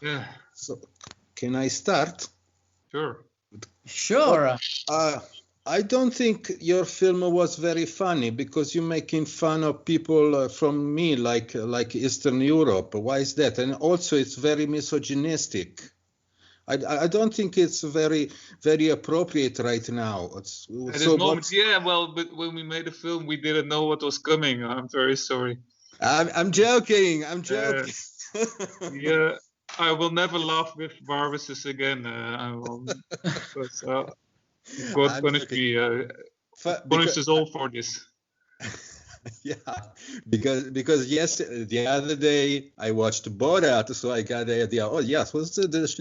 Yeah. So, can I start? Sure. Sure. I don't think your film was very funny because you're making fun of people from me, like Eastern Europe. Why is that? And also, it's very misogynistic. I don't think it's very, very appropriate right now. At this moment, yeah. Well, but when we made the film, we didn't know what was coming. I'm very sorry. I'm joking. I'm joking. Yeah, I will never laugh with viruses again. I will, because God punished me. Punished us all for this. Yeah, because yes, the other day I watched Borat, so I got the idea. Oh yes, what's this?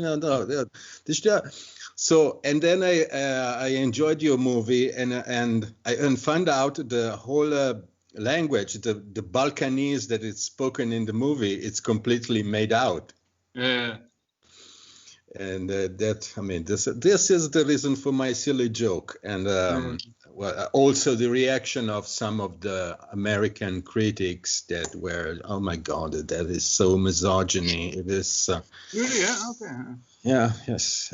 So and then I enjoyed your movie and I found out the whole language, the Balkanese that is spoken in the movie, it's completely made out. Yeah. And this is the reason for my silly joke, and well, also the reaction of some of the American critics that were, oh my God, that is so misogyny. It is. Really? Yeah. Okay. Yeah. Yes.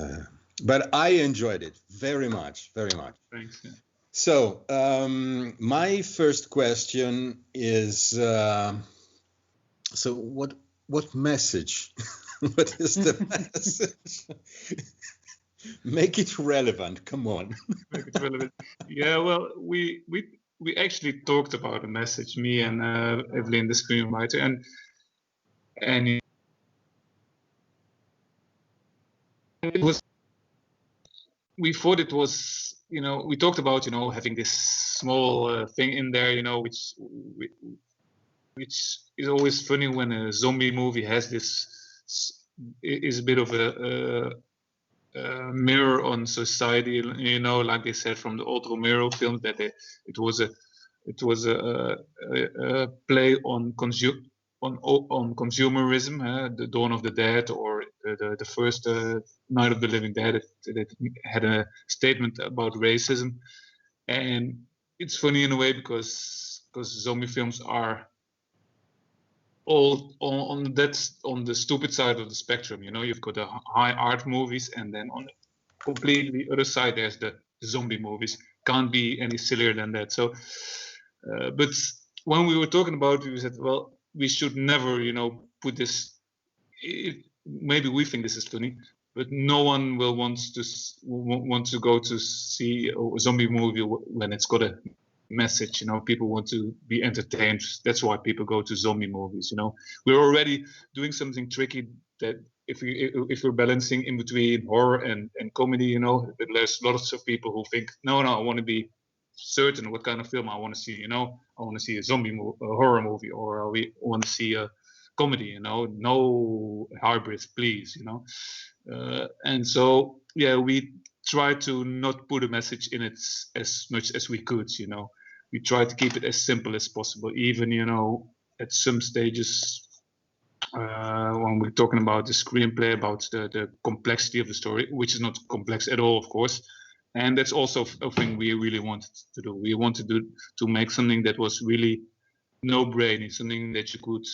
But I enjoyed it very much. Very much. Thanks. Yeah. So my first question is, so what message? What is the message? Make it relevant. Come on. Make it relevant. Yeah. Well, we actually talked about a message, me and Evelyn, the screenwriter, and it was. We thought it was, we talked about, having this small thing in there, which is always funny when a zombie movie has this, is a bit of a mirror on society, like they said from the old Romero films, that it was a play on consumerism, the Dawn of the Dead, or the first Night of the Living Dead, that had a statement about racism. And it's funny in a way because zombie films are all on the stupid side of the spectrum. You've got the high art movies, and then on the completely other side there's the zombie movies. Can't be any sillier than that. So but when we were talking about it, we said, well, we should never, put this. Maybe we think this is funny, but no one will want to go to see a zombie movie when it's got a message. People want to be entertained. That's why people go to zombie movies. We're already doing something tricky that if we're balancing in between horror and comedy, there's lots of people who think, no, I want to be certain what kind of film I want to see. I want to see a horror movie, or we want to see a comedy. No hybrids, please. And so we try to not put a message in it as much as we could. We try to keep it as simple as possible, even at some stages when we're talking about the screenplay, about the complexity of the story, which is not complex at all, of course. And that's also a thing we really wanted to do. We wanted to make something that was really no-brainy, something that you could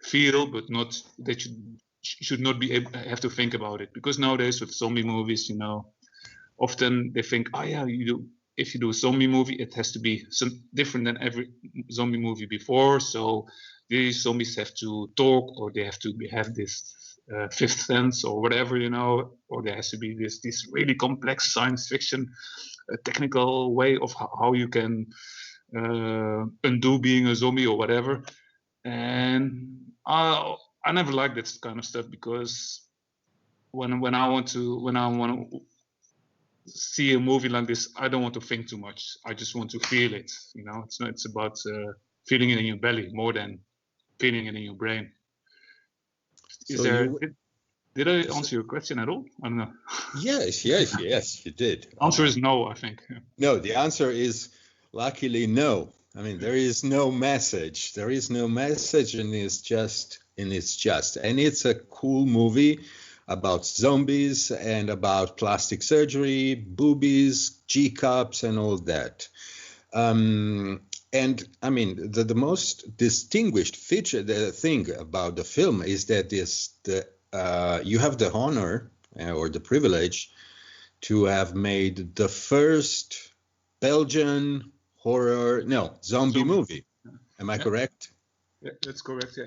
feel, but not that you should not be have to think about it. Because nowadays with zombie movies, often they think, oh yeah, if you do a zombie movie, it has to be different than every zombie movie before. So these zombies have to talk, or they have to have this fifth sense, or whatever, or there has to be this really complex science fiction technical way of how you can undo being a zombie or whatever. And I never liked that kind of stuff, because when I want to see a movie like this, I don't want to think too much. I just want to feel it. It's about feeling it in your belly more than feeling it in your brain. Did I answer your question at all? I don't know. Yes, you did. Answer is no, I think. Yeah. No, the answer is luckily no. I mean, there is no message. There is no message, and it's just. And it's a cool movie about zombies and about plastic surgery, boobies, G-cups, and all that. And I mean, the most distinguished feature, the thing about the film is that the you have the honor or the privilege to have made the first Belgian zombie movie. Am I correct? Yeah, that's correct. Yeah.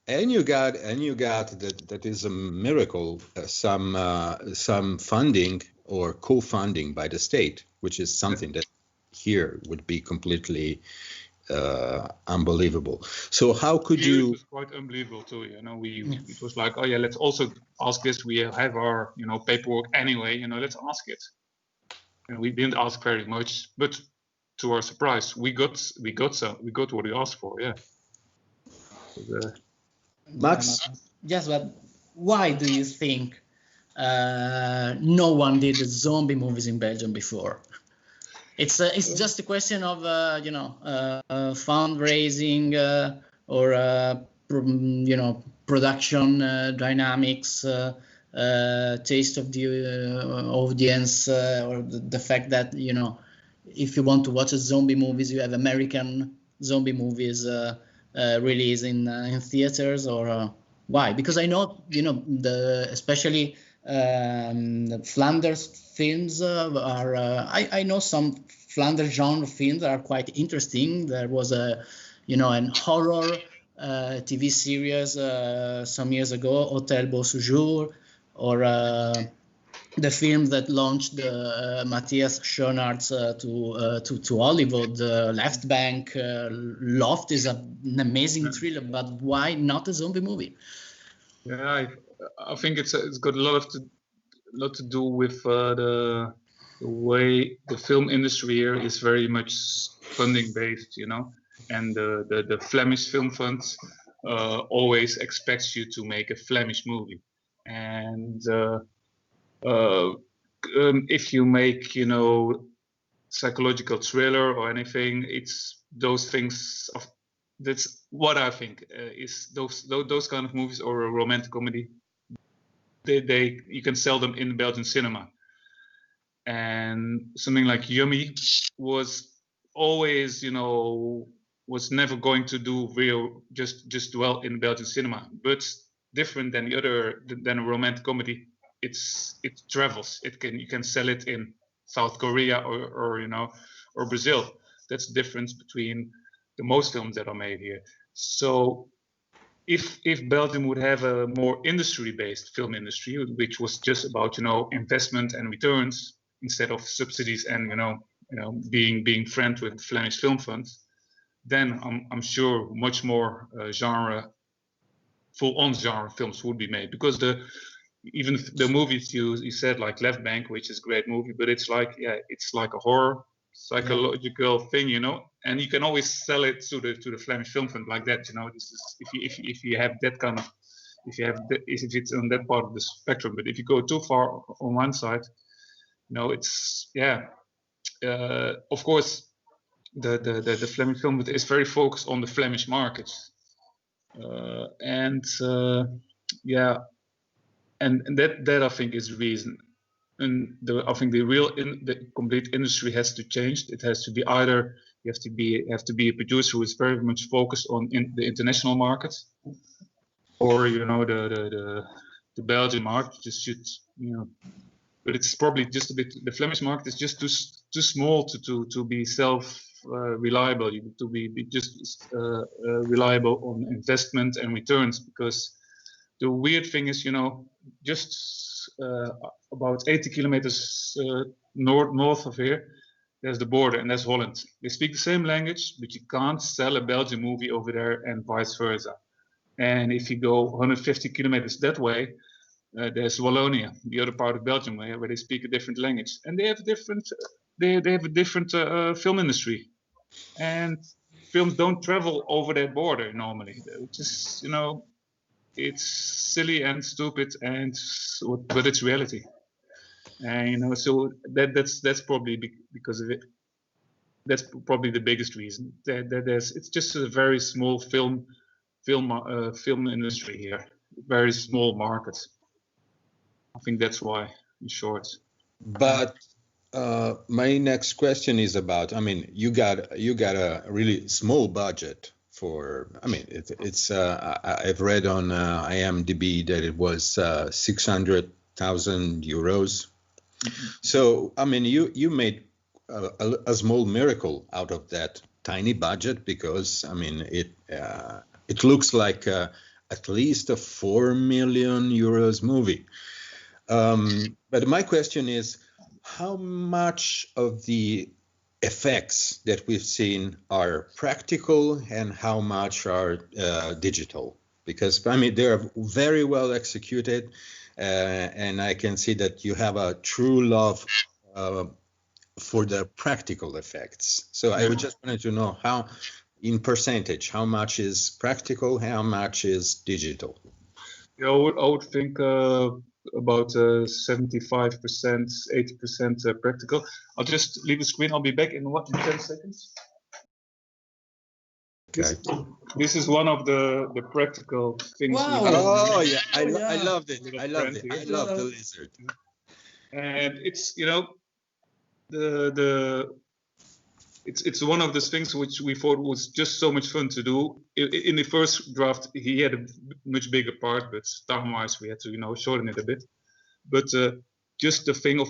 And you got that is a miracle, some funding or co-funding by the state, which is something that here would be completely unbelievable. So how could you? It was quite unbelievable too. It was like, oh yeah, let's also ask this. We have our paperwork anyway. Let's ask it. And we didn't ask very much, but to our surprise, we got what we asked for. Yeah. Maks? Yes, but why do you think no one did zombie movies in Belgium before? It's just a question of fundraising or production dynamics, taste of the audience, or the fact that if you want to watch a zombie movies, you have American zombie movies released in theaters, or why? Because I know especially Flanders films are. I know some Flanders genre films that are quite interesting. There was an horror TV series some years ago, Hotel Beau Séjour, or the film that launched Matthias Schoenaerts to Hollywood, Left Bank. Loft is an amazing thriller, but why not a zombie movie? Yeah, I think it's got a lot to do with the way the film industry here is very much funding based, and the Flemish Film Fund always expects you to make a Flemish movie, and if you make psychological thriller or anything, it's those things that's what I think is those kind of movies, or a romantic comedy. They you can sell them in Belgian cinema, and something like Yummy was always was never going to do real just well in Belgian cinema, but different than than a romantic comedy. It travels. You can sell it in South Korea or Brazil. That's the difference between the most films that are made here. So if Belgium would have a more industry-based film industry, which was just about investment and returns instead of subsidies and being friends with the Flemish Film Fund, then I'm sure much more full-on genre films would be made, because even the movies you said, like Left Bank, which is a great movie, but it's like a horror psychological thing, and you can always sell it to the Flemish Film Fund like that. This is if you have that kind of if it's on that part of the spectrum. But if you go too far on one side, it's of course the Flemish Film Fund is very focused on the Flemish market, and that I think is the reason. And I think the complete industry has to change. It has to be either you have to be a producer who is very much focused on the international market, or the Belgian market just should but it's probably just a bit. The Flemish market is just too small to be reliable. You need to be just reliable on investment and returns, because the weird thing is, just about 80 kilometers north of here, there's the border, and that's Holland. They speak the same language, but you can't sell a Belgian movie over there, and vice versa. And if you go 150 kilometers that way, there's Wallonia, the other part of Belgium, where they speak a different language, and they have a different film industry, and films don't travel over that border normally. Which is, it's silly and stupid, but it's reality. And so that's probably because of it. That's probably the biggest reason. It's just a very small film industry here, very small market. I think that's why, in short. But my next question is about. I mean, you got a really small budget for. I mean, I've read on IMDb that it was 600,000 euros. So I mean, you made a small miracle out of that tiny budget, because I mean it looks like at least a 4 million euros movie. But my question is, how much of the effects that we've seen are practical and how much are digital? Because I mean, they're very well executed, and I can see that you have a true love for the practical effects. So I would just wanted to know how, in percentage, how much is practical, how much is digital? Yeah, I would think about 75%, 80% practical. I'll just leave the screen. I'll be back in 10 seconds. Okay. This is one of the practical things. Wow. Oh yeah, I yeah. loved it. I loved it. I love the lizard. And it's it's one of those things which we thought was just so much fun to do. In the first draft, he had a much bigger part, but time-wise, we had to shorten it a bit. But just the thing of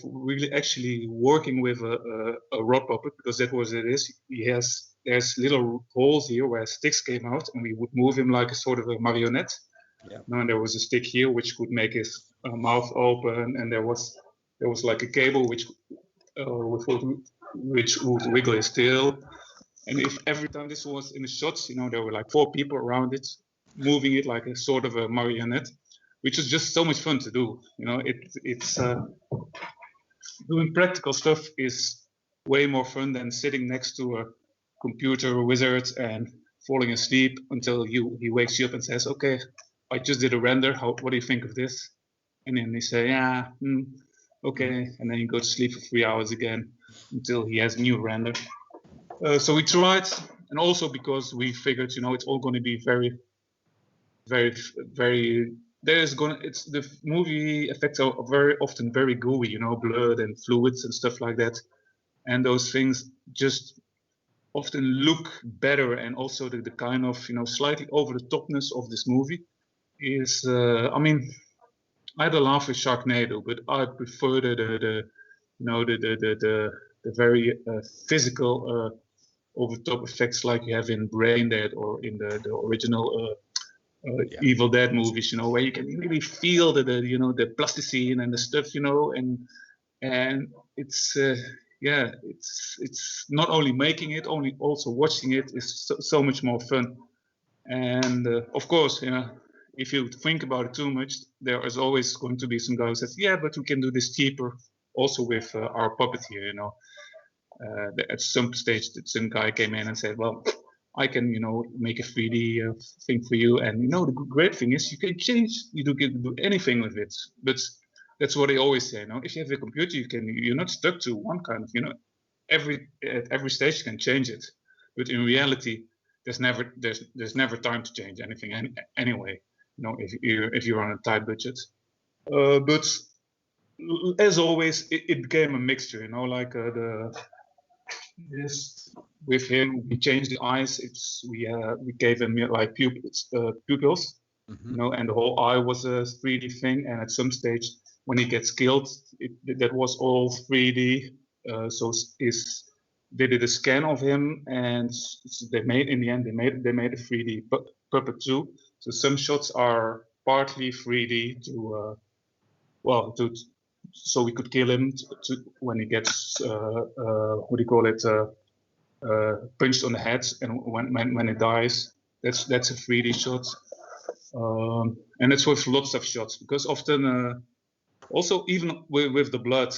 really actually working with a rod puppet, because that was it is. There's little holes here where sticks came out, and we would move him like a sort of a marionette. Yeah. And there was a stick here which could make his mouth open, and there was like a cable which would wiggle his tail. And if every time this was in the shots, there were like 4 people around it, moving it like a sort of a marionette, which is just so much fun to do. It's doing practical stuff is way more fun than sitting next to a computer wizard and falling asleep until he wakes you up and says, "Okay, I just did a render. What do you think of this?" And then they say, "Yeah, okay," and then you go to sleep for 3 hours again until he has a new render. So we tried, and also because we figured, it's all going to be very, very, very. The movie effects are very often very gooey, blood and fluids and stuff like that, and those things just often look better. And also the kind of slightly over the topness of this movie is, I mean, I had a laugh with Sharknado, but I prefer the very physical over the top effects like you have in Brain Dead or in the original Evil Dead movies, where you can really feel the plasticine and the stuff, and it's it's not only making it, also watching it is so much more fun. And of course, if you think about it too much, there is always going to be some guy who says, "Yeah, but we can do this cheaper, also with our puppet here." At some stage, some guy came in and said, "Well, I can, make a 3D thing for you." And the great thing is you can change, you can do anything with it. But that's what they always say. If you have a computer, you're not stuck to one kind of, at every stage you can change it. But in reality, there's never time to change anything anyway. If you're on a tight budget. But as always, it became a mixture. Yes, with him we changed the eyes. We gave him like pupils, and the whole eye was a 3D thing. And at some stage, when he gets killed, that was all 3D. So they did a scan of him, and they made a 3D puppet too. So some shots are partly 3D so we could kill him when he gets punched on the head, and when he dies, that's a 3D shot. And it's with lots of shots, because often also even with the blood,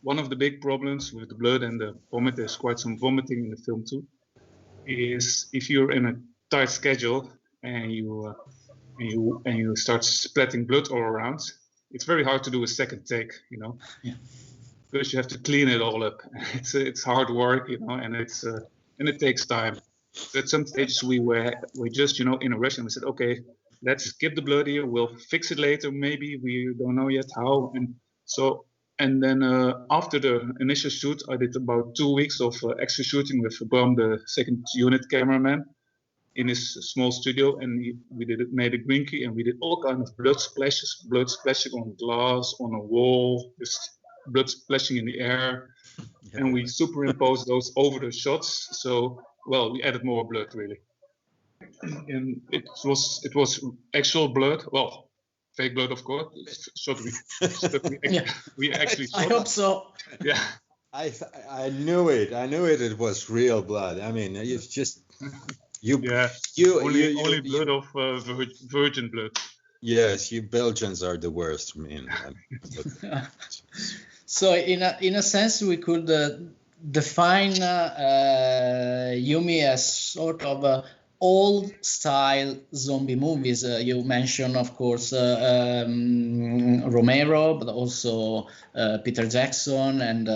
one of the big problems with the blood and the vomit, there's quite some vomiting in the film too, is if you're in a tight schedule and you start splatting blood all around, it's very hard to do a second take, Yeah. because you have to clean it all up. It's hard work, and it takes time. So at some stages we just in a rush, and we said, okay, let's skip the blood here. We'll fix it later. Maybe we don't know yet how. And then after the initial shoot, I did about 2 weeks of extra shooting with Bram, the second unit cameraman. in his small studio, and we made a green key, and we did all kind of blood splashing on glass, on a wall, just blood splashing in the air, and we superimposed those over the shots. So, well, we added more blood really, and it was actual blood. Well, fake blood, of course. We actually shot. I hope so. Yeah. I knew it. It was real blood. I mean, it's just only blood of virgin blood. Yes, you Belgians are the worst, man. So in a sense, we could define Yumi as sort of old style zombie movies. You mentioned, of course, Romero, but also Peter Jackson and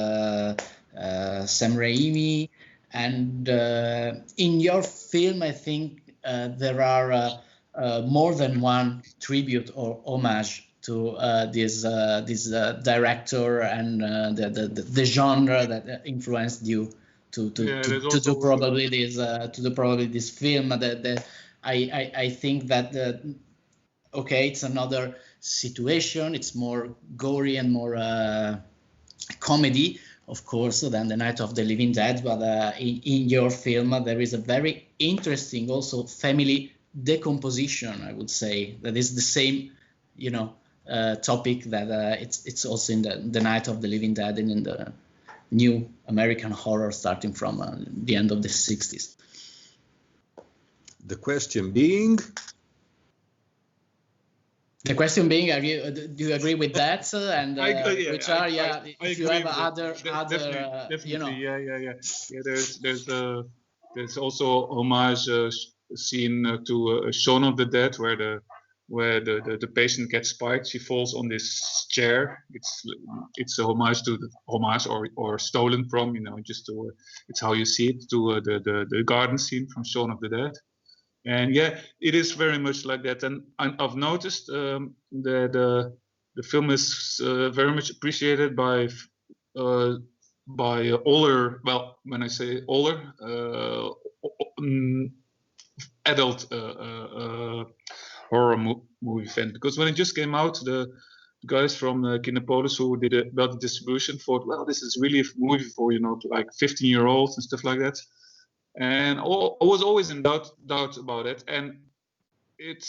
Sam Raimi. And in your film, I think there are more than one tribute or homage to this director and the genre that influenced you to do probably this film. I think that it's another situation. It's more gory and more comedy, of course, than The Night of the Living Dead. But in your film, there is a very interesting also family decomposition, I would say, that is the same, topic that it's also in the Night of the Living Dead and in the new American horror starting from the end of the 60s. The question being, Do you agree with that? And which are if you have other definitely. There's also homage scene to Shaun of the Dead where the patient gets spiked. She falls on this chair. It's a homage to or stolen from, it's how you see it, to the garden scene from Shaun of the Dead. And it is very much like that. And I've noticed the film is very much appreciated by older. Well, when I say older, adult horror movie fan, because when it just came out, the guys from Kinepolis who did about the distribution thought, well, this is really a movie for like 15-year-olds and stuff like that. And I was always in doubt about it, and it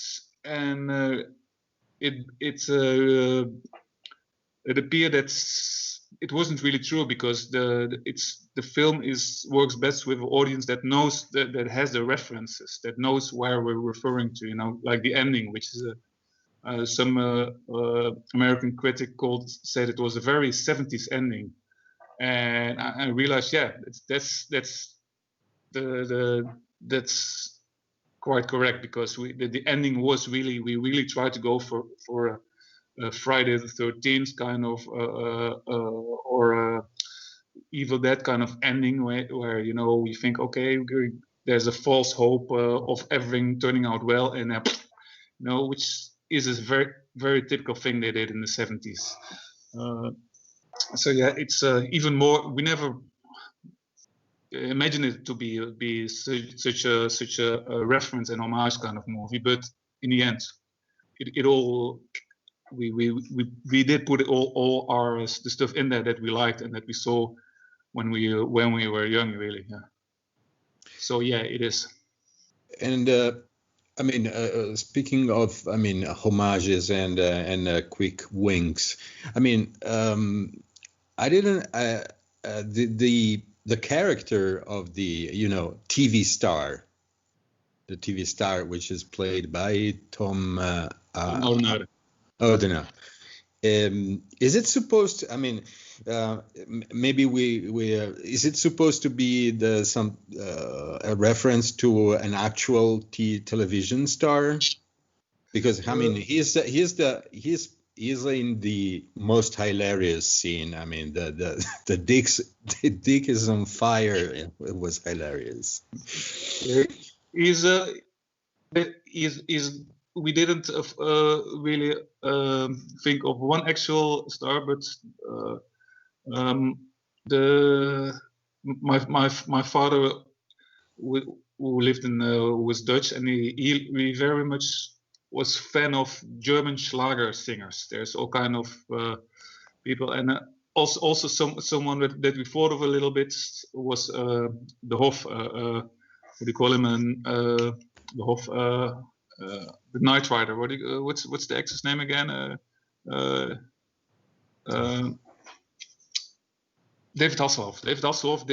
appeared that it wasn't really true, because the film works best with an audience that knows that has the references, that knows where we're referring to, like the ending, which is some American critic said it was a very 70s ending, and I realized that's quite correct, because the ending was we really tried to go for a Friday the 13th kind of or Evil Dead kind of ending where we think, okay, there's a false hope of everything turning out well, and which is a very, very typical thing they did in the 70s. It's even more. We never imagine it to be such a reference and homage kind of movie, but in the end, it all we did put all our the stuff in there that we liked and that we saw when we were young, really. So it is. And speaking of homages and quick winks, I didn't the character of the TV star, which is played by Tom Odener. Is it supposed to? Maybe is it supposed to be a reference to an actual television star? Because he's in the most hilarious scene. The dick is on fire. It was hilarious. We didn't really think of one actual star, but my father who lived in who was Dutch, and he very much was fan of German Schlager singers. There's all kind of people, and also someone that we thought of a little bit was the Hof. What do you call him? The Hof, the Knight Rider. What's the actor's name again? David Hasselhoff. David Hasselhoff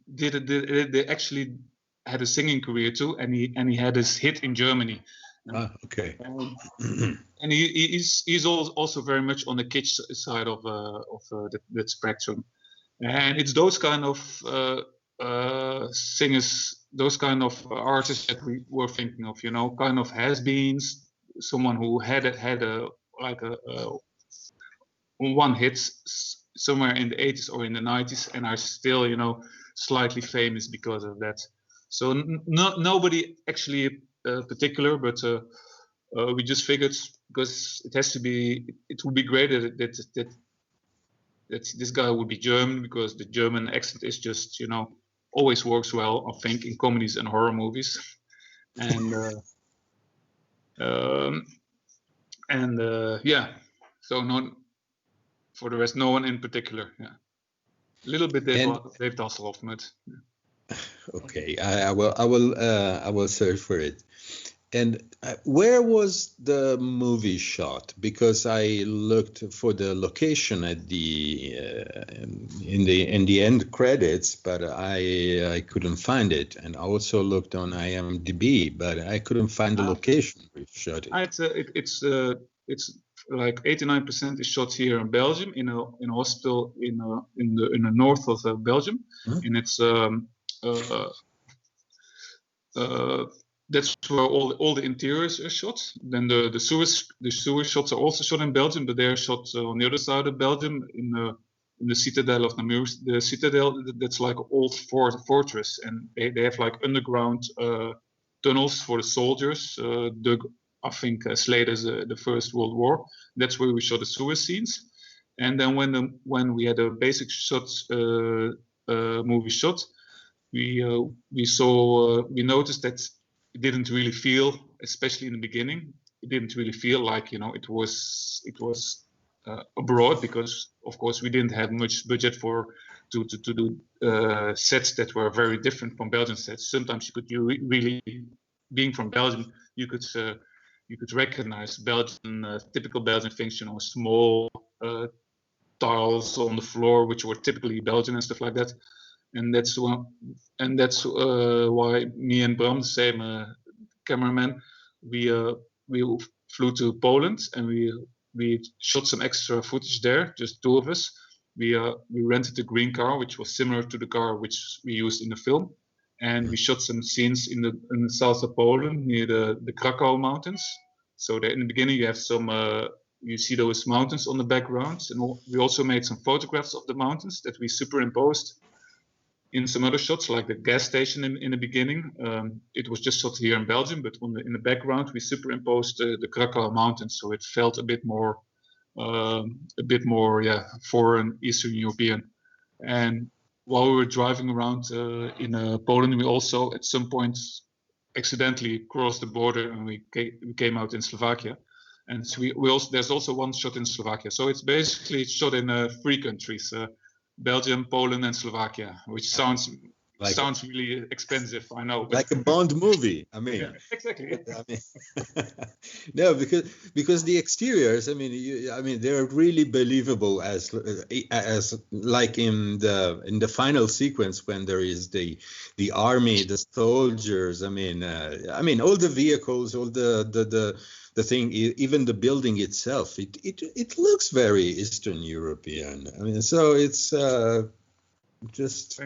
they actually had a singing career too, and he had his hit in Germany. Okay. And he's also very much on the kitsch side of that spectrum, and it's those kind of singers, those kind of artists that we were thinking of, kind of has-beens, someone who had a one hit somewhere in the 80s or in the 90s and are still, slightly famous because of that. So nobody actually particular, but we just figured, because it would be great that this guy would be German, because the German accent is just, always works well, I think, in comedies and horror movies. And yeah, so for the rest, no one in particular. Yeah, a little bit David Hasselhoff, but yeah. Okay, I will search for it. And where was the movie shot? Because I looked for the location at the in the end credits, but I couldn't find it. And I also looked on IMDb, but I couldn't find the location where you shot it. It's like 89% is shot here in Belgium, in a hospital in the north of Belgium, and it's that's where all the interiors are shot. Then the sewer shots are also shot in Belgium, but they're shot on the other side of Belgium in the citadel of Namur. The citadel, that's like an old fortress, and they have like underground tunnels for the soldiers dug, I think, as late as the First World War. That's where we shot the sewer scenes. And then when we had a basic movie shot, we noticed that it didn't really feel, especially in the beginning, it didn't really feel like it was abroad, because of course we didn't have much budget to do sets that were very different from Belgian sets. Sometimes really, being from Belgium, you could recognize Belgian typical Belgian things, small tiles on the floor, which were typically Belgian and stuff like that. And that's why me and Bram, the same cameraman, we flew to Poland, and we shot some extra footage there, just two of us. We rented a green car, which was similar to the car which we used in the film, and we shot some scenes in the south of Poland near the Krakow mountains. So in the beginning you have some you see those mountains on the background, and we also made some photographs of the mountains that we superimposed in some other shots, like the gas station in the beginning. It was just shot here in Belgium, but in the background we superimposed the Krakow mountains, so it felt a bit more foreign, Eastern European. And while we were driving around in Poland, we also at some point accidentally crossed the border, and we came out in Slovakia. And so there's also one shot in Slovakia. So it's basically shot in 3 countries. Belgium, Poland, and Slovakia, which sounds really expensive, I know. But... like a Bond movie. I mean, yeah, exactly. I mean, no, because the exteriors, I mean, they're really believable as like in the final sequence when there is the army, the soldiers. I mean, all the vehicles, all the thing, even the building itself, it looks very Eastern European. I mean, so it's just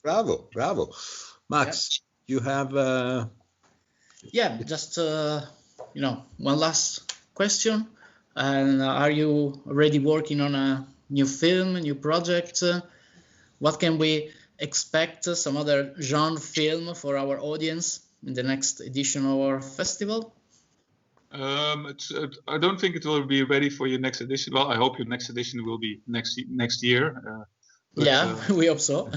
bravo. Maks, you have just one last question. And are you already working on a new film, a new project? What can we expect? Some other genre film for our audience in the next edition of our festival? I don't think it will be ready for your next edition. Well, I hope your next edition will be next year. We hope so.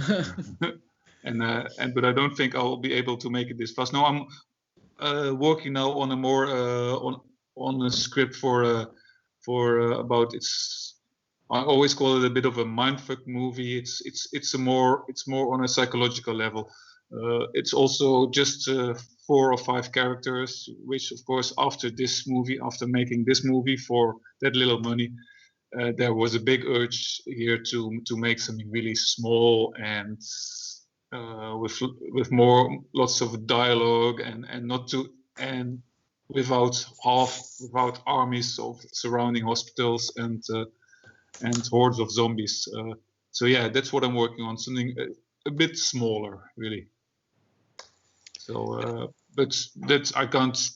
but I don't think I'll be able to make it this fast. No, I'm working now on a more on a script for about it's. I always call it a bit of a mindfuck movie. It's more on a psychological level. It's also just 4 or 5 characters, which of course after making this movie for that little money, there was a big urge here to make something really small and with lots of dialogue and without armies of surrounding hospitals and hordes of zombies. So yeah, that's what I'm working on, something a bit smaller, really. So, but I can't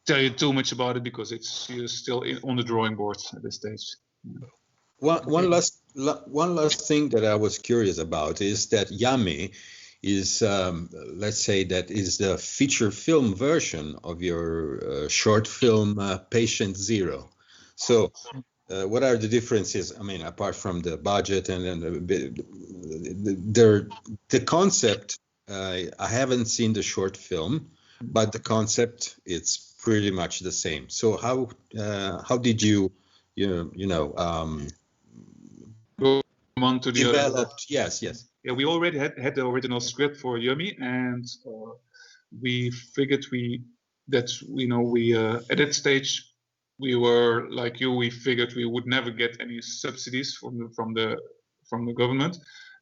tell you too much about it because it's still on the drawing board at this stage. One last thing that I was curious about is that Yummy is, let's say, that is the feature film version of your short film Patient Zero. So what are the differences? I mean, apart from the budget and then the concept, I haven't seen the short film, but the concept, it's pretty much the same. So how did you Go on to the developed? Yes. Yeah, we already had the original script for Yummy, and we figured at that stage we were like you. We figured we would never get any subsidies from the government,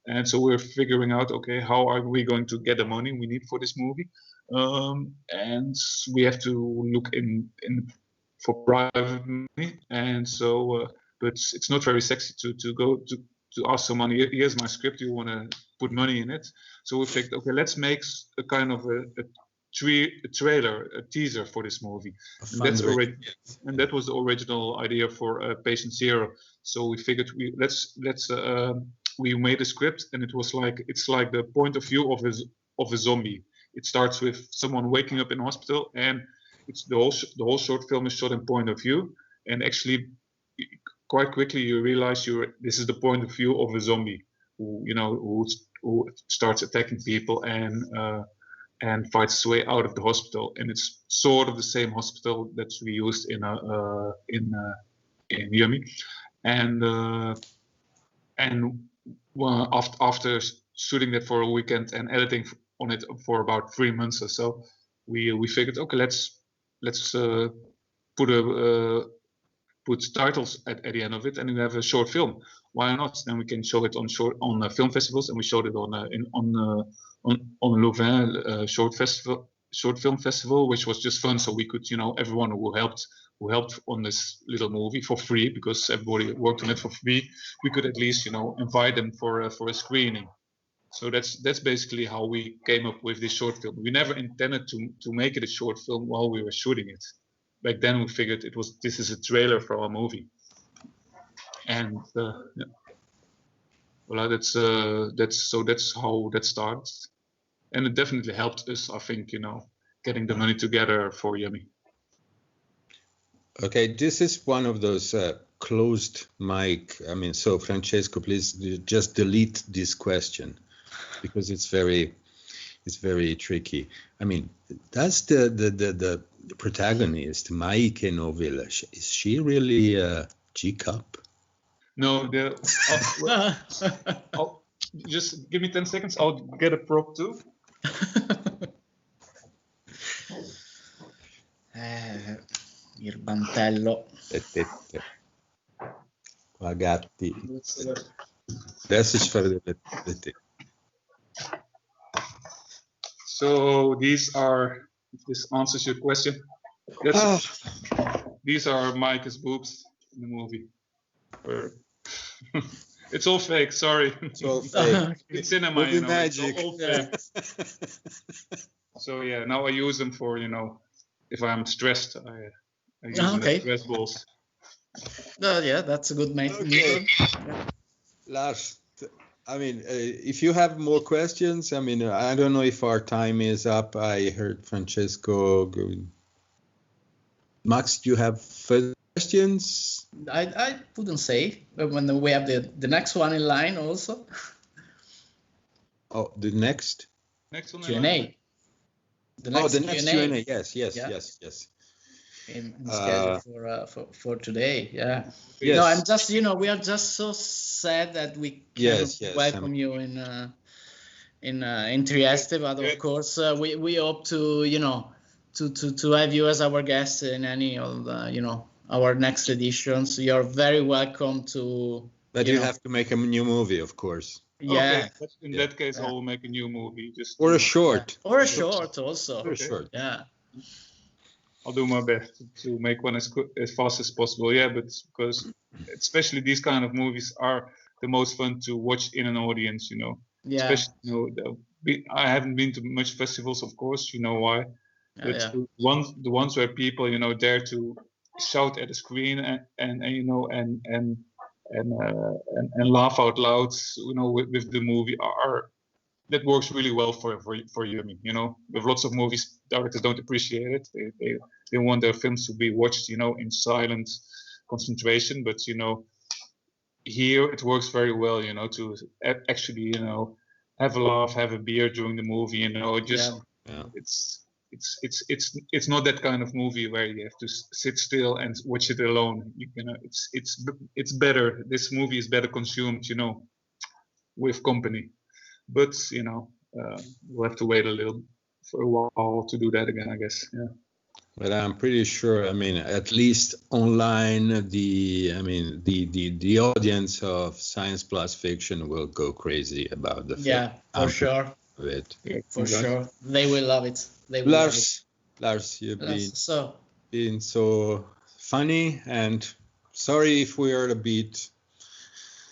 and so we're figuring out, okay, how are we going to get the money we need for this movie? And we have to look in for private money, and so but it's not very sexy to go to ask someone, here's my script, you want to put money in it? So we figured, okay, let's make a kind of a trailer, a teaser for this movie, and that was the original idea for Patient Zero. So we figured we made a script, and it's like the point of view of a zombie. It starts with someone waking up in hospital, and it's the whole short film is shot in point of view, and actually quite quickly you realize this is the point of view of a zombie who starts attacking people and fights his way out of the hospital, and it's sort of the same hospital that we used in Yummy, and after shooting that for a weekend and editing on it for about 3 months or so, we figured, okay, let's put titles at the end of it, and we have a short film. Why not? Then we can show it on film festivals, and we showed it on Louvain short film festival, which was just fun. So we could, everyone who helped on this little movie for free, because everybody worked on it for free, we could at least invite them for a screening. So that's basically how we came up with this short film. We never intended to make it a short film while we were shooting it. Back then we figured this is a trailer for our movie, and yeah. Well, that's how that starts, and it definitely helped us, I think, getting the money together for Yummy. Okay, this is one of those closed mic. I mean, so Francesco, please just delete this question because it's very tricky. I mean, does the protagonist, Maike Novilla, is she really a G-cup? No, just give me 10 seconds. I'll get a prop too. Il bantello. Qua gatti. Adesso ci farò le tette. So these are, if this answers your question, these are Mike's boobs in the movie. It's all fake, sorry. It's all fake. It's cinema, magic. It's all fake. So yeah, now I use them for, if I'm stressed, I use them as stress balls. Yeah, that's a good method. Lars, I mean, if you have more questions, I mean, I don't know if our time is up. I heard Francesco. Maks, do you have further questions? I wouldn't say, when we have the next one in line also. Oh, the next? Next one. Q&A. The next Q&A. Yes. In schedule for today. Yeah. Yes. No, I'm just, we are just so sad that we cannot welcome you in Trieste, but of course we hope to to have you as our guest in any of the, our next editions. You're very welcome to. But you have to make a new movie, of course. Yeah. Okay. In that case, I will make a new movie. Or a short. Or a short also. Or a short. Yeah. I'll do my best to make one as fast as possible. Yeah, but because especially these kind of movies are the most fun to watch in an audience. Yeah. Especially, I haven't been to much festivals, of course. You know why? But the ones where people, dare to shout at the screen and laugh out loud, with the movie that works really well for you. With lots of movies, directors don't appreciate it. They want their films to be watched, in silent concentration. But here it works very well, to actually, have a laugh, have a beer during the movie. It's not that kind of movie where you have to sit still and watch it alone. It's better. This movie is better consumed, with company. But we'll have to wait for a while to do that again, I guess. Yeah. But I'm pretty sure. I mean, at least online, the audience of Science Plus Fiction will go crazy about the film. Yeah, for sure. For sure, they will love it. Lars, you've been so funny, and sorry if we are a bit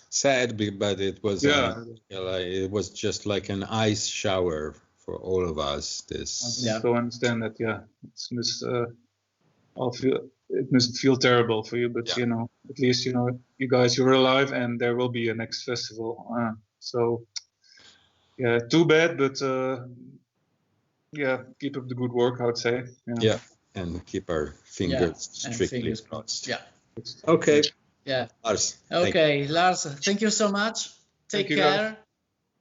sad, but it was it was just like an ice shower for all of us. I understand that. Yeah, it must feel terrible for you, but at least you guys, you're alive, and there will be a next festival. So yeah, too bad, but keep up the good work, I would say. Yeah, and keep our fingers strictly crossed. Yeah. Okay. Yeah. Lars. Okay, Lars, thank you so much. Take care.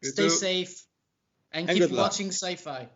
Stay safe. And keep watching sci-fi.